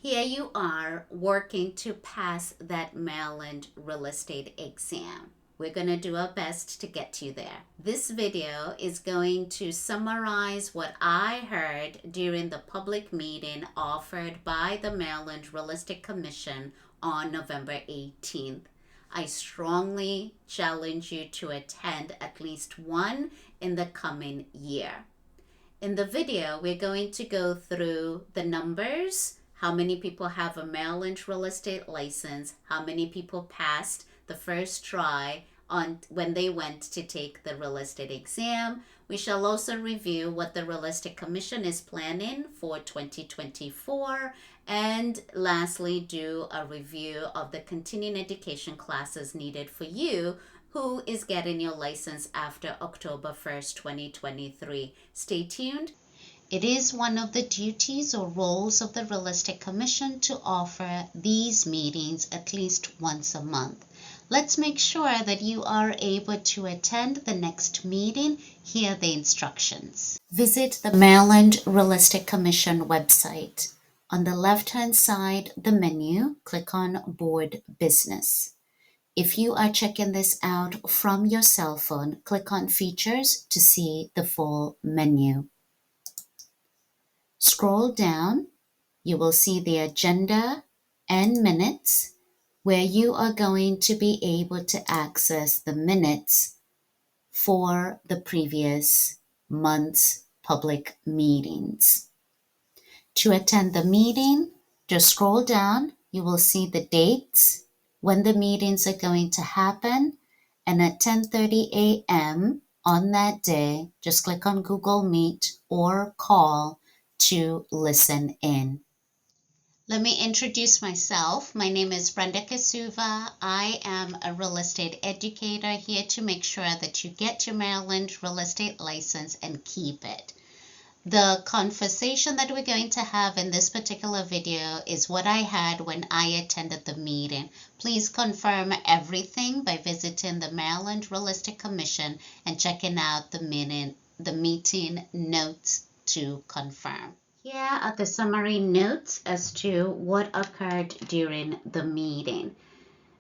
Here you are working to pass that Maryland real estate exam. We're going to do our best to get you there. This video is going to summarize what I heard during the public meeting offered by the Maryland Real Estate Commission on November 18th. I strongly challenge you to attend at least one in the coming year. In the video, we're going to go through the numbers, how many people have a Maryland real estate license, how many people passed the first try on when they went to take the real estate exam. We shall also review what the Real Estate Commission is planning for 2024, and lastly do a review of the continuing education classes needed for you who is getting your license after October 1st, 2023. Stay tuned. It is one of the duties or roles of the Real Estate Commission to offer these meetings at least once a month. Let's make sure that you are able to attend the next meeting. Here are the instructions. Visit the Maryland Real Estate Commission website. On the left-hand side, the menu, click on Board Business. If you are checking this out from your cell phone, click on Features to see the full menu. Scroll down, you will see the agenda and minutes, where you are going to be able to access the minutes for the previous month's public meetings. To attend the meeting, just scroll down, you will see the dates, when the meetings are going to happen, and at 10:30 a.m. on that day, just click on Google Meet or call to listen in. Let me introduce myself. My name is Brenda Kasuva. I am a real estate educator here to make sure that you get your Maryland real estate license and keep it. The conversation that we're going to have in this particular video is what I had when I attended the meeting. Please confirm everything by visiting the Maryland Real Estate Commission and checking out the meeting notes to confirm. Here are the summary notes as to what occurred during the meeting.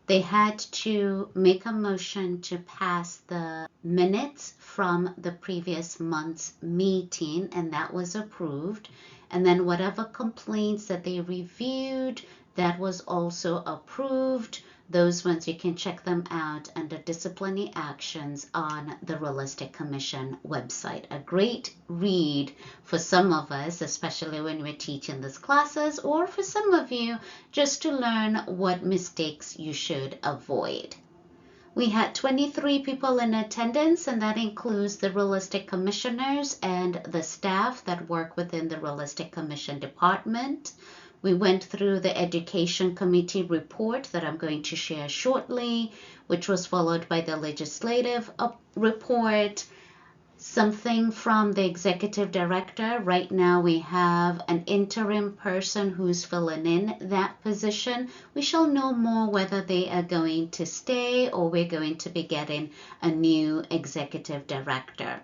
They had to make a motion to pass the minutes from the previous month's meeting, and that was approved. And then whatever complaints that they reviewed, that was also approved. Those ones, you can check them out under disciplinary actions on the Real Estate Commission website. A great read for some of us, especially when we're teaching these classes, or for some of you, just to learn what mistakes you should avoid. We had 23 people in attendance, and that includes the real estate commissioners and the staff that work within the Real Estate Commission department. We went through the Education Committee report that I'm going to share shortly, which was followed by the legislative report, something from the executive director. Right now we have an interim person who's filling in that position. We shall know more whether they are going to stay or we're going to be getting a new executive director.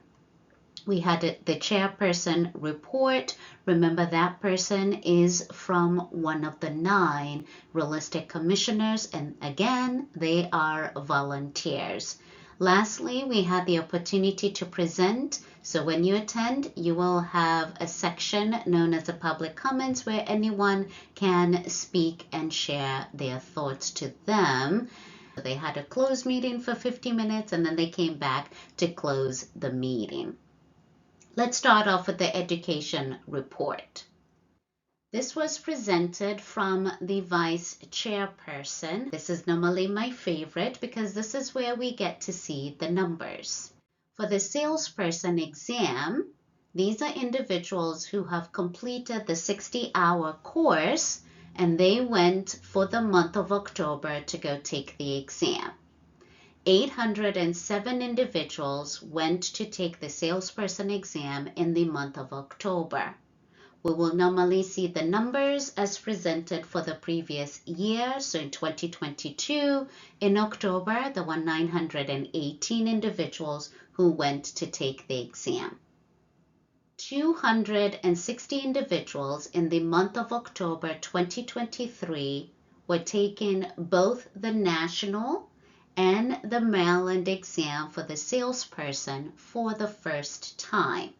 We had the chairperson report. Remember, that person is from one of the 9 real estate commissioners, and again, they are volunteers. Lastly, we had the opportunity to present. So when you attend, you will have a section known as the public comments where anyone can speak and share their thoughts to them. They had a closed meeting for 50 minutes and then they came back to close the meeting. Let's start off with the education report. This was presented from the vice chairperson. This is normally my favorite because this is where we get to see the numbers. For the salesperson exam, these are individuals who have completed the 60-hour course and they went for the month of October to go take the exam. 807 individuals went to take the salesperson exam in the month of October. We will normally see the numbers as presented for the previous year. So in 2022, in October, there were 918 individuals who went to take the exam. 260 individuals in the month of October 2023 were taking both the national and the Maryland exam for the salesperson for the first time.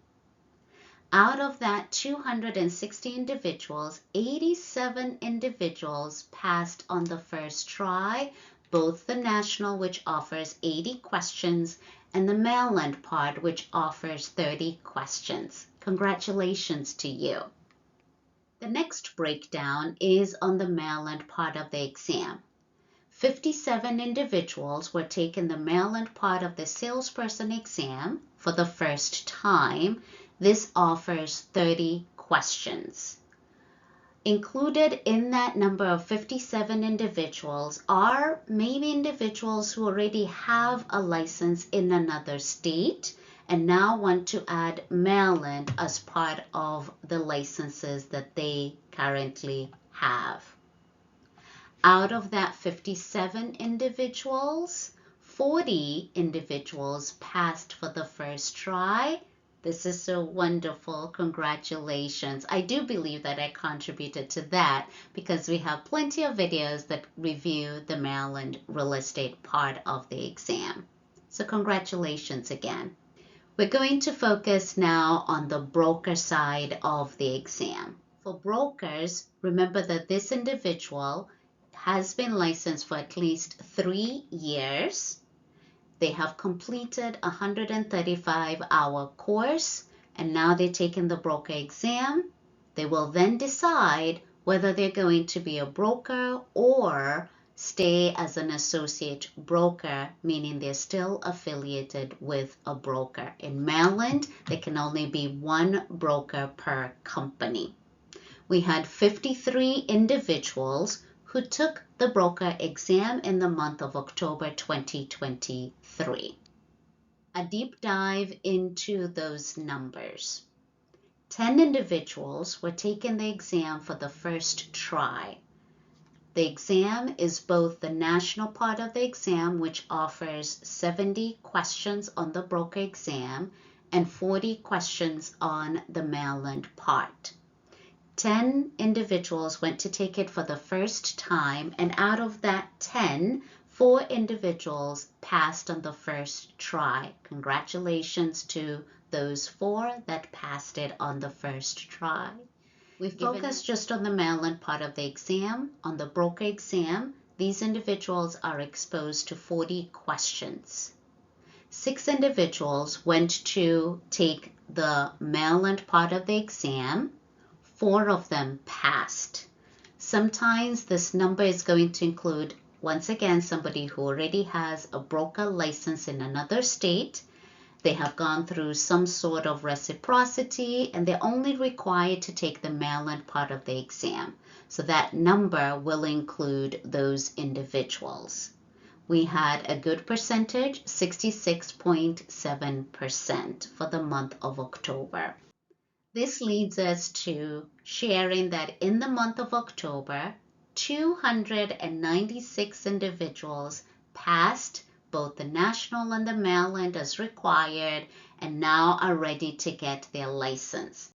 Out of that 260 individuals, 87 individuals passed on the first try, both the national, which offers 80 questions, and the Maryland part, which offers 30 questions. Congratulations to you. The next breakdown is on the Maryland part of the exam. 57 individuals were taking the Maryland part of the salesperson exam for the first time. This offers 30 questions. Included in that number of 57 individuals are maybe individuals who already have a license in another state and now want to add Maryland as part of the licenses that they currently have. Out of that 57 individuals, 40 individuals passed for the first try. This is so wonderful. Congratulations. I do believe that I contributed to that because we have plenty of videos that review the Maryland real estate part of the exam. So congratulations again. We're going to focus now on the broker side of the exam. For brokers, remember that this individual has been licensed for at least 3 years. They have completed a 135-hour course, and now they're taking the broker exam. They will then decide whether they're going to be a broker or stay as an associate broker, meaning they're still affiliated with a broker. In Maryland, there can only be one broker per company. We had 53 individuals who took the broker exam in the month of October 2023. A deep dive into those numbers. 10 individuals were taking the exam for the first try. The exam is both the national part of the exam, which offers 70 questions on the broker exam and 40 questions on the Maryland part. 10 individuals went to take it for the first time, and out of that 10, 4 individuals passed on the first try. Congratulations to those 4 that passed it on the first try. We focused just on the Maryland part of the exam. On the broker exam, these individuals are exposed to 40 questions. 6 individuals went to take the Maryland part of the exam. 4 of them passed. Sometimes this number is going to include, once again, somebody who already has a broker license in another state. They have gone through some sort of reciprocity and they're only required to take the Maryland part of the exam. So that number will include those individuals. We had a good percentage, 66.7% for the month of October. This leads us to sharing that in the month of October, 296 individuals passed both the national and the Maryland as required and now are ready to get their license.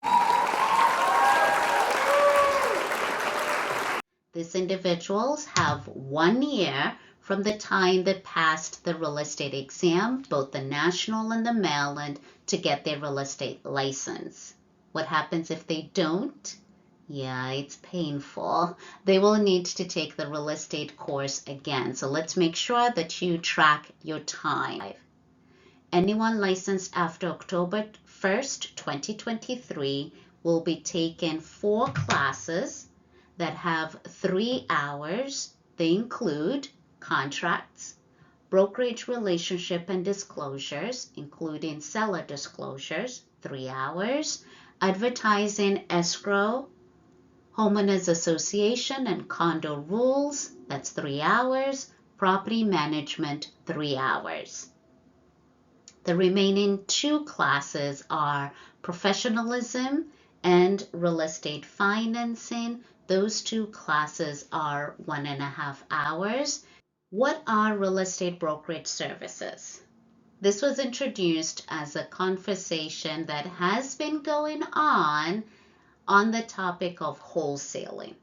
These individuals have 1 year from the time they passed the real estate exam, both the national and the Maryland, to get their real estate license. What happens if they don't? Yeah, it's painful. They will need to take the real estate course again. So let's make sure that you track your time. Anyone licensed after October 1st, 2023 will be taking 4 classes that have 3 hours. They include contracts, brokerage relationship and disclosures, including seller disclosures, 3 hours, advertising, escrow, homeowners association and condo rules, that's 3 hours, property management, 3 hours. The remaining 2 classes are professionalism and real estate financing. Those 2 classes are 1.5 hours. What are real estate brokerage services? This was introduced as a conversation that has been going on the topic of wholesaling.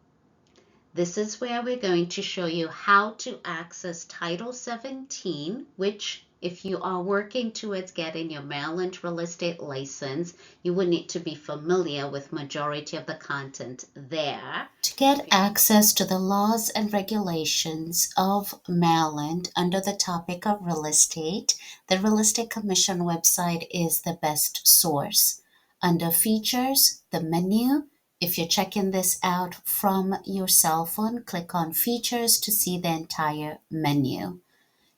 This is where we're going to show you how to access Title 17, which if you are working towards getting your Maryland real estate license, you will need to be familiar with majority of the content there. To get access to the laws and regulations of Maryland under the topic of real estate, the Real Estate Commission website is the best source. Under Features, the menu, if you're checking this out from your cell phone, click on Features to see the entire menu.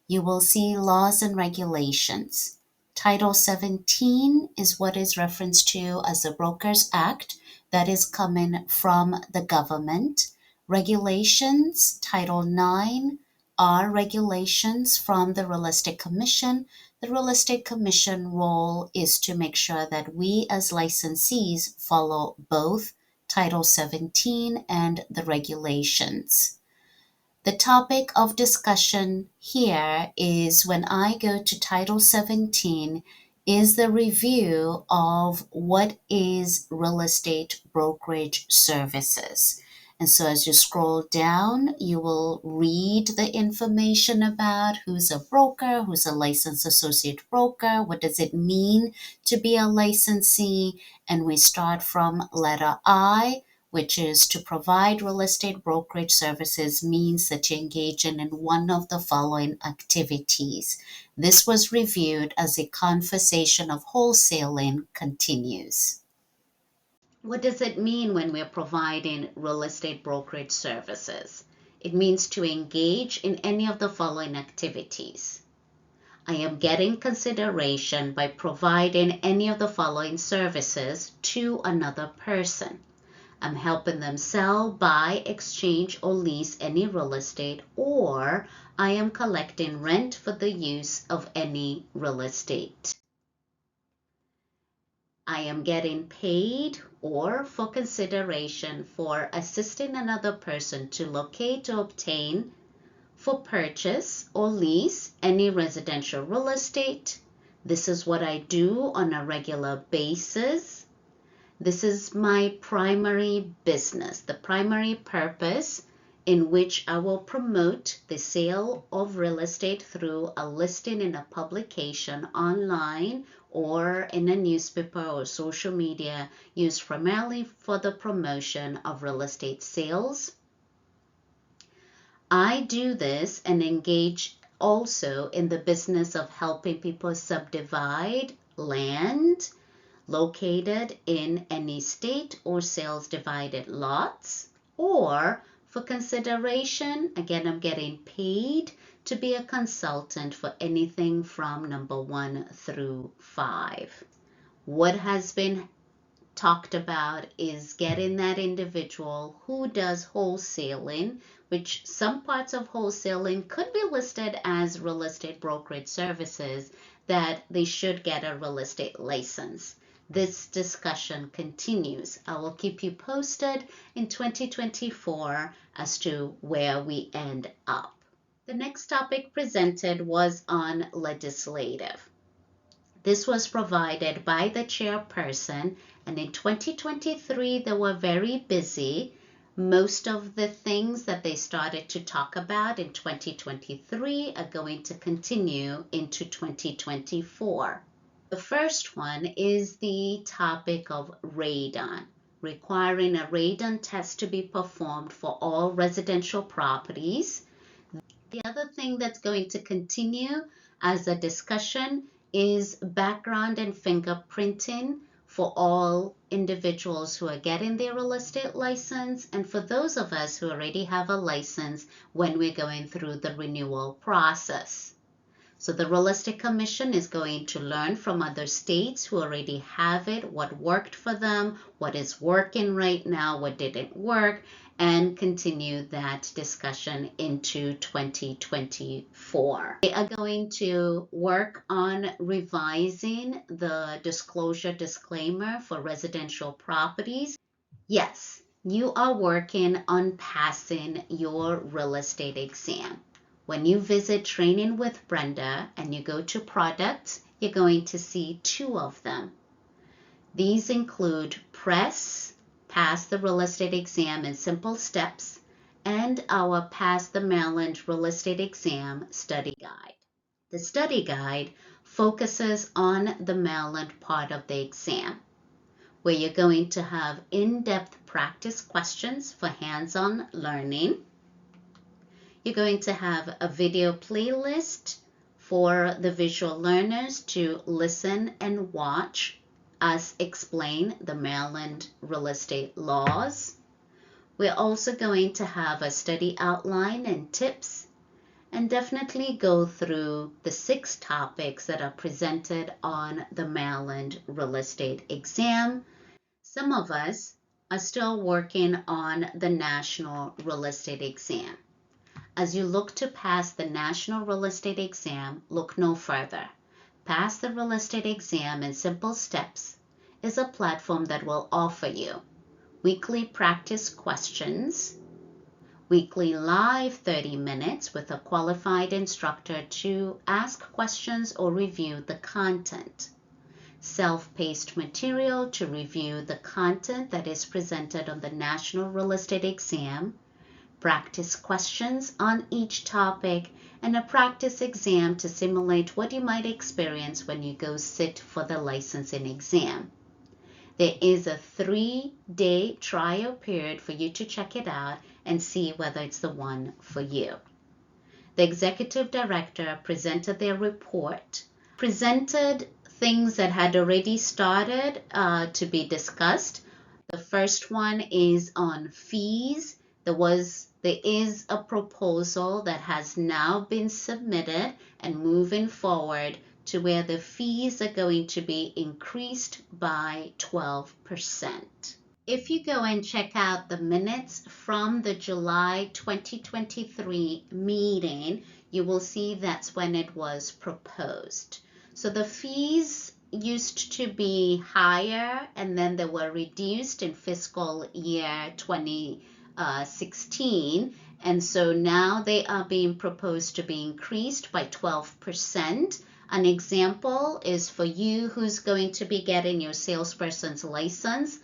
You will see Laws and Regulations. Title 17 is what is referenced to as the Brokers Act that is coming from the government. Regulations, Title 9, are regulations from the Real Estate Commission. The Real Estate Commission role is to make sure that we as licensees follow both Title 17 and the regulations. The topic of discussion here is when I go to Title 17 is the review of what is real estate brokerage services. And so as you scroll down, you will read the information about who's a broker, who's a licensed associate broker, what does it mean to be a licensee, and we start from letter I, which is to provide real estate brokerage services means that you engage in one of the following activities. This was reviewed as a conversation of wholesaling continues. What does it mean when we're providing real estate brokerage services? It means to engage in any of the following activities. I am getting consideration by providing any of the following services to another person. I'm helping them sell, buy, exchange, or lease any real estate, or I am collecting rent for the use of any real estate. I am getting paid or for consideration for assisting another person to locate or obtain for purchase or lease any residential real estate. This is what I do on a regular basis. This is my primary business, the primary purpose in which I will promote the sale of real estate through a listing in a publication online or in a newspaper or social media used primarily for the promotion of real estate sales. I do this and engage also in the business of helping people subdivide land located in any state or sales divided lots, or for consideration, again, I'm getting paid to be a consultant for anything from number 1 through 5. What has been talked about is getting that individual who does wholesaling, which some parts of wholesaling could be listed as real estate brokerage services, that they should get a real estate license. This discussion continues. I will keep you posted in 2024 as to where we end up. The next topic presented was on legislative. This was provided by the chairperson, and in 2023 they were very busy. Most of the things that they started to talk about in 2023 are going to continue into 2024. The first one is the topic of radon, requiring a radon test to be performed for all residential properties. The other thing that's going to continue as a discussion is background and fingerprinting for all individuals who are getting their real estate license, and for those of us who already have a license when we're going through the renewal process. So the Real Estate Commission is going to learn from other states who already have it, what worked for them, what is working right now, what didn't work, and continue that discussion into 2024. They are going to work on revising the disclosure disclaimer for residential properties. Yes, you are working on passing your real estate exam. When you visit Training with Brenda and you go to products, you're going to see two of them. These include P.R.E.S.S, Pass the Real Estate Exam in Simple Steps, and our Pass the Maryland Real Estate Exam Study Guide. The study guide focuses on the Maryland part of the exam, where you're going to have in-depth practice questions for hands-on learning. You're going to have a video playlist for the visual learners to listen and watch us explain the Maryland real estate laws. We're also going to have a study outline and tips, and definitely go through the 6 topics that are presented on the Maryland real estate exam. Some of us are still working on the national real estate exam. As you look to pass the national real estate exam, look no further. Pass the Real Estate Exam in Simple Steps is a platform that will offer you weekly practice questions, weekly live 30 minutes with a qualified instructor to ask questions or review the content, self-paced material to review the content that is presented on the National Real Estate Exam, practice questions on each topic, and a practice exam to simulate what you might experience when you go sit for the licensing exam. There is a 3-day trial period for you to check it out and see whether it's the one for you. The executive director presented their report, presented things that had already started to be discussed. The first one is on fees. There is a proposal that has now been submitted and moving forward to where the fees are going to be increased by 12%. If you go and check out the minutes from the July 2023 meeting, you will see that's when it was proposed. So the fees used to be higher and then they were reduced in fiscal year 2016, and so now they are being proposed to be increased by 12%. An example is for you who's going to be getting your salesperson's license.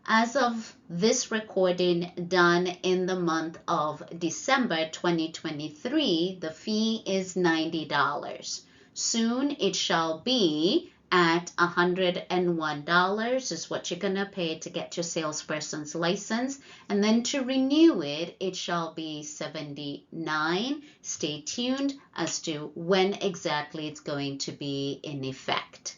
As of this recording done in the month of December 2023, the fee is $90. Soon it shall be at $101 is what you're going to pay to get your salesperson's license, and then to renew it, it shall be $79. Stay tuned as to when exactly it's going to be in effect.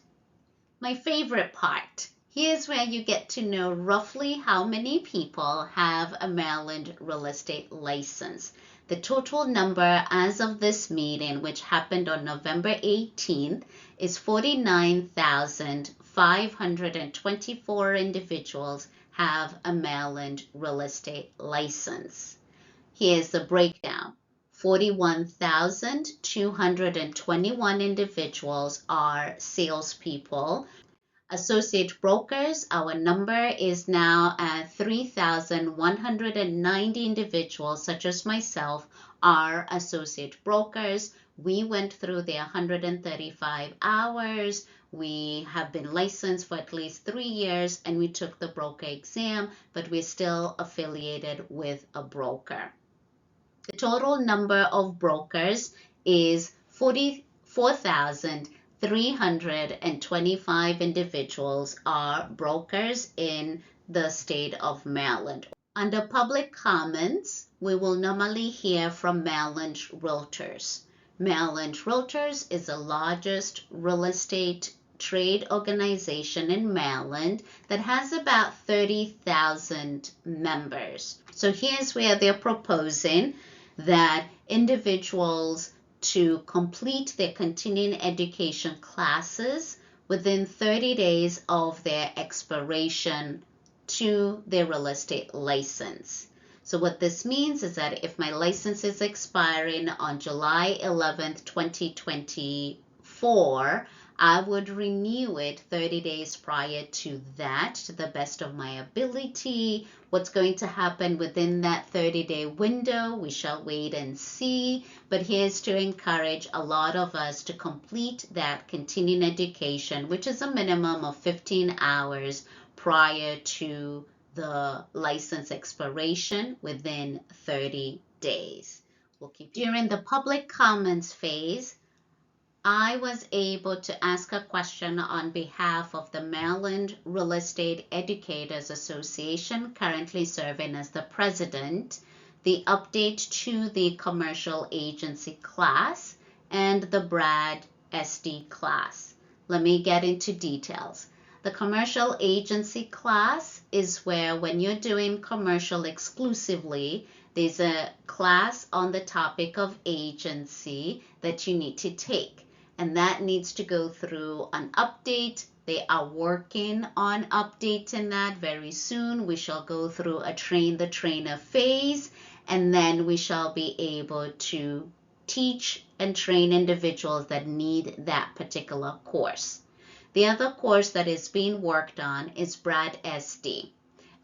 My favorite part. Here's where you get to know roughly how many people have a Maryland real estate license. The total number as of this meeting, which happened on November 18th, is 49,524 individuals have a Maryland real estate license. Here's the breakdown. 41,221 individuals are salespeople. Associate brokers, our number is now at 3,190 individuals, such as myself, are associate brokers. We went through their 135 hours. We have been licensed for at least 3 years, and we took the broker exam, but we're still affiliated with a broker. The total number of brokers is 44,325 individuals are brokers in the state of Maryland. Under public comments, we will normally hear from Maryland Realtors. Maryland Realtors is the largest real estate trade organization in Maryland that has about 30,000 members. So here's where they're proposing that individuals to complete their continuing education classes within 30 days of their expiration to their real estate license. So what this means is that if my license is expiring on July 11th, 2024, I would renew it 30 days prior to that, to the best of my ability. What's going to happen within that 30-day window, we shall wait and see. But here's to encourage a lot of us to complete that continuing education, which is a minimum of 15 hours prior to the license expiration within 30 days. During the public comments phase, I was able to ask a question on behalf of the Maryland Real Estate Educators Association, currently serving as the president, the update to the commercial agency class and the P.R.E.S.S class. Let me get into details. The commercial agency class is where, when you're doing commercial exclusively, there's a class on the topic of agency that you need to take, and that needs to go through an update. They are working on updating that very soon. We shall go through a train the trainer phase, and then we shall be able to teach and train individuals that need that particular course. The other course that is being worked on is P.R.E.S.S.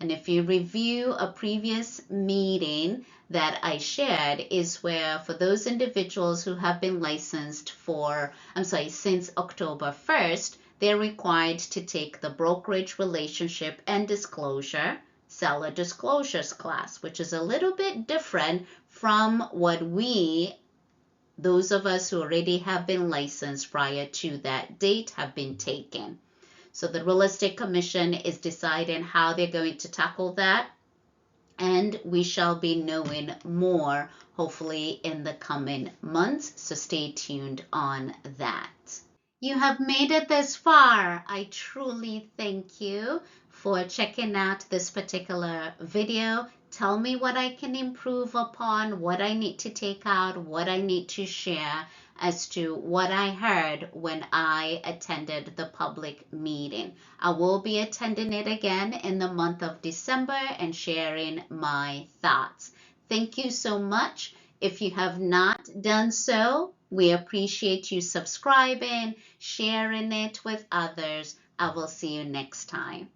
And if you review a previous meeting that I shared, is where for those individuals who have been licensed since October 1st, they're required to take the Brokerage Relationship and Disclosure Seller Disclosures class, which is a little bit different from what those of us who already have been licensed prior to that date have been taking. So the Real Estate Commission is deciding how they're going to tackle that, and we shall be knowing more hopefully in the coming months, so stay tuned on that. You have made it this far. I truly thank you for checking out this particular video. Tell me what I can improve upon, what I need to take out, what I need to share as to what I heard when I attended the public meeting. I will be attending it again in the month of December and sharing my thoughts. Thank you so much. If you have not done so, we appreciate you subscribing, sharing it with others. I will see you next time.